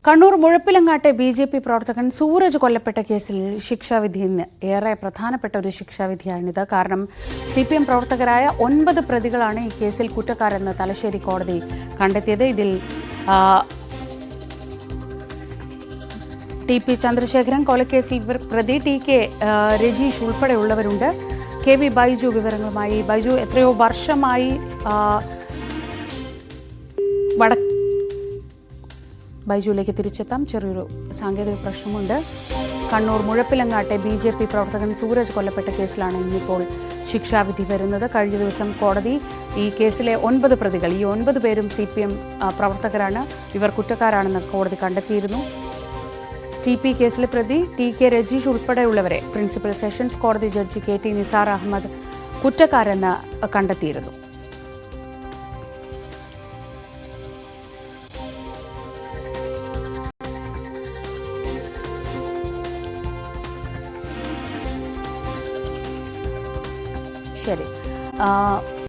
Kannur മുഴപ്പിലങ്ങാട്ടെ BJP. പ്രവർത്തകൻ സൂരജ് കൊല്ലപ്പെട്ട കേസിൽ ശിക്ഷാവിധി ഇന്ന് ഏറെ പ്രധാനപ്പെട്ട ഒരു ശിക്ഷാവിധിയാണിത്. കാരണം CPM പ്രവർത്തകരായ 9 പ്രതികളാണ് ഈ കേസിൽ കുറ്റക്കാരെന്ന് തലശ്ശേരി കോടതി കണ്ടെത്തിയത്. ഇതിൽ ടി പി ചന്ദ്രശേഖരൻ കൊലക്കേസിൽ പ്രതി, TK രജീഷ് ഉൾപ്പെടെയുള്ളവരുണ്ട്. KV ബൈജു വിവരങ്ങളുമായി. ബൈജു, എത്രയോ വർഷമായി ബൈജുവിലേക്ക് തിരിച്ചെത്താം. ചെറിയൊരു സാങ്കേതിക പ്രശ്നമുണ്ട്. കണ്ണൂർ മുഴപ്പിലങ്ങാട്ടെ ബി.ജെ.പി. പ്രവർത്തകൻ സൂരജ് കൊല്ലപ്പെട്ട കേസിലാണ് ഇന്നിപ്പോൾ ശിക്ഷാവിധി വരുന്നത്. കഴിഞ്ഞ ദിവസം കോടതി ഈ കേസിലെ 9 പ്രതികൾ, ഈ 9 പേരും CPM പ്രവർത്തകരാണ്, ഇവർ കുറ്റക്കാരാണെന്ന് കോടതി കണ്ടെത്തിയിരുന്നു. TP കേസിലെ പ്രതി TK രജീഷ് ഉൾപ്പെടെയുള്ളവരെ പ്രിൻസിപ്പൽ സെഷൻസ് കോടതി ജഡ്ജി KT നിസാർ അഹമ്മദ് കുറ്റക്കാരെന്ന് കണ്ടെത്തിയിരുന്നു. ശരി.